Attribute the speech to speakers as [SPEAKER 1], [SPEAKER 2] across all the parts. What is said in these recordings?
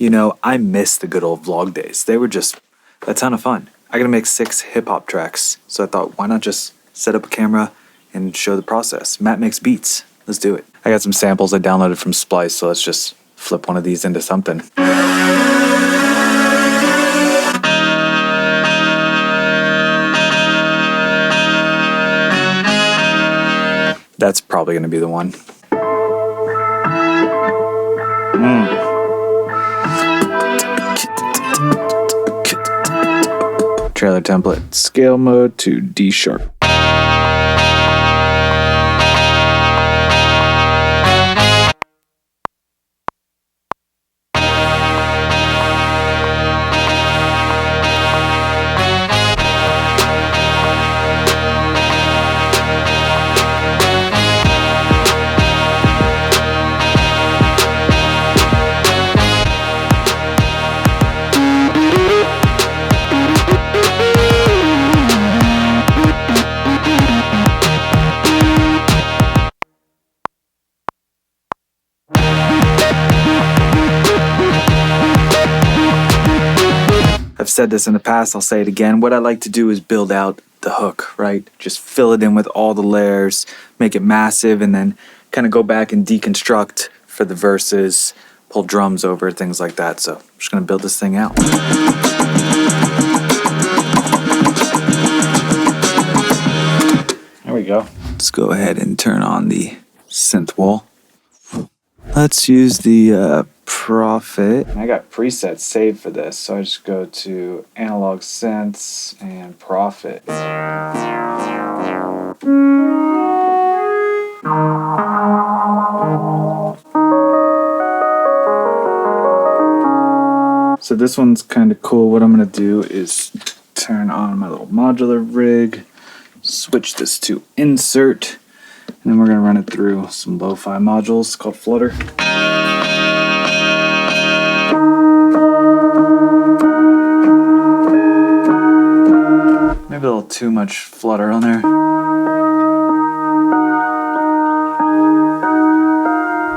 [SPEAKER 1] You know, I miss the good old vlog days. They were just a ton of fun. I gotta make 6 hip-hop tracks, so I thought, why not just set up a camera and show the process? Matt makes beats. Let's do it. I got some samples I downloaded from Splice, so let's just flip one of these into something. That's probably gonna be the one. Trailer template, scale mode to D sharp. I've said this in the past, I'll say it again. What I like to do is build out the hook, right? Just fill it in with all the layers, make it massive, and then kind of go back and deconstruct for the verses, pull drums over, things like that. So I'm just gonna build this thing out. There we go. Let's go ahead and turn on the synth wall. Let's use the Prophet. I got presets saved for this, so I just go to Analog Synths and Prophet. So this one's kind of cool. What I'm going to do is turn on my little modular rig, switch this to insert, and then we're going to run it through some lo-fi modules called Flutter. Maybe a little too much flutter on there.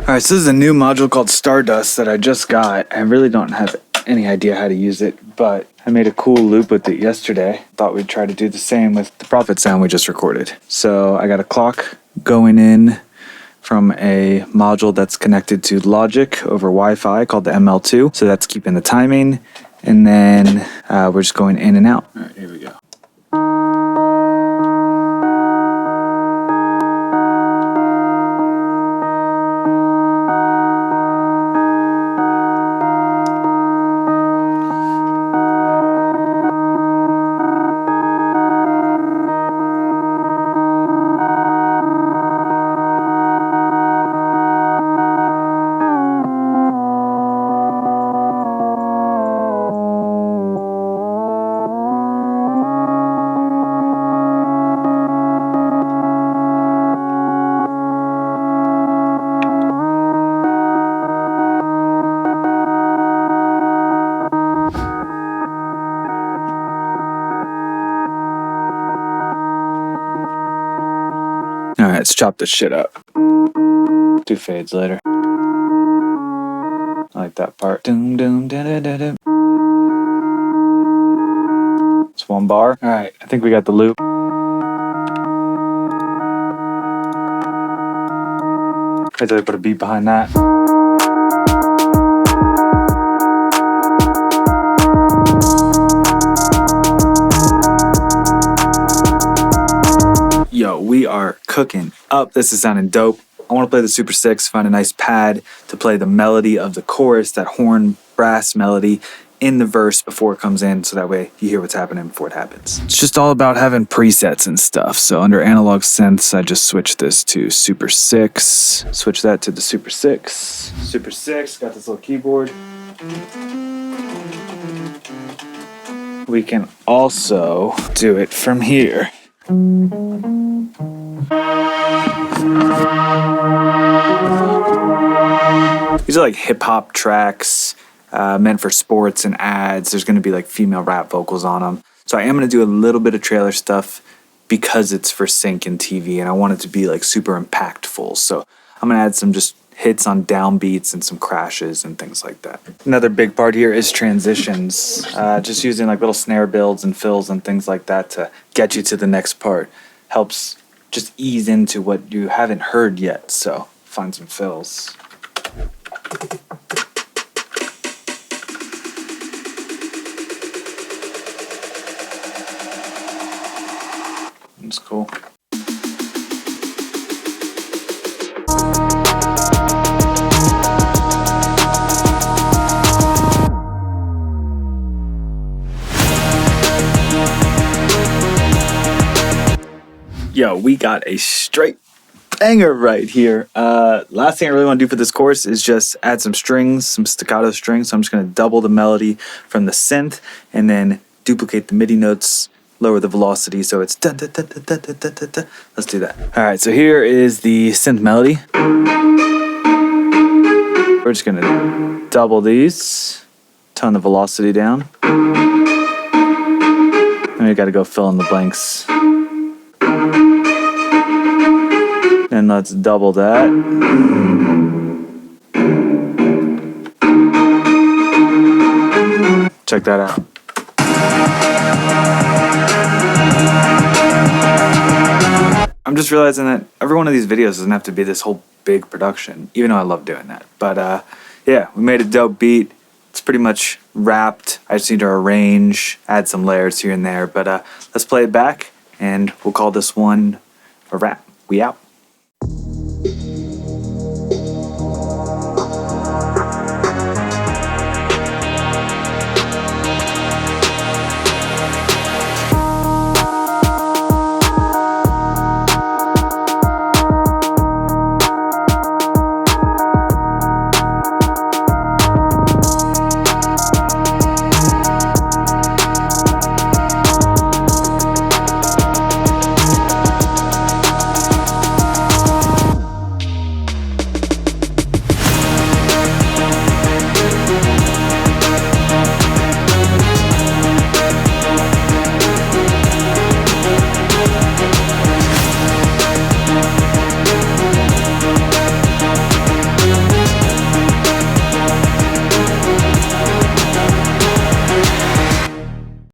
[SPEAKER 1] Alright, so this is a new module called Stardust that I just got. I really don't have any idea how to use it, but I made a cool loop with it yesterday. Thought we'd try to do the same with the Prophet sound we just recorded. So I got a clock going in from a module that's connected to Logic over Wi-Fi called the ML2. So that's keeping the timing. And then we're just going in and out. Alright, here we go. Alright, let's chop this shit up. Do fades later. I like that part. Doom, doom, da, da, da, da. It's one bar. Alright, I think we got the loop. I thought I put a beat behind that. Yo, we are cooking up. This is sounding dope. I want to play the Super 6, find a nice pad to play the melody of the chorus, that horn brass melody in the verse before it comes in, so that way you hear what's happening before it happens. It's just all about having presets and stuff. So under Analog Synths, I just switched this to Super 6. Switch that to the Super 6. Super 6, got this little keyboard. We can also do it from here. These are like hip-hop tracks meant for sports and ads. There's going to be like female rap vocals on them. So I am going to do a little bit of trailer stuff because it's for sync and TV, and I want it to be like super impactful. So I'm going to add some just hits on downbeats and some crashes and things like that. Another big part here is transitions. Just using like little snare builds and fills and things like that to get you to the next part. Helps just ease into what you haven't heard yet. So find some fills. It's cool. Yo, we got a straight banger right here. Last thing I really want to do for this course is just add some strings, some staccato strings. So I'm just going to double the melody from the synth and then duplicate the MIDI notes, lower the velocity so it's da da da da da da da da. Let's do that. All right, so here is the synth melody. We're just going to double these, tone the velocity down. And we got to go fill in the blanks. And let's double that. Check that out. I'm just realizing that every one of these videos doesn't have to be this whole big production, even though I love doing that. But yeah, we made a dope beat. It's pretty much wrapped. I just need to arrange, add some layers here and there. But let's play it back, and we'll call this one a wrap. We out.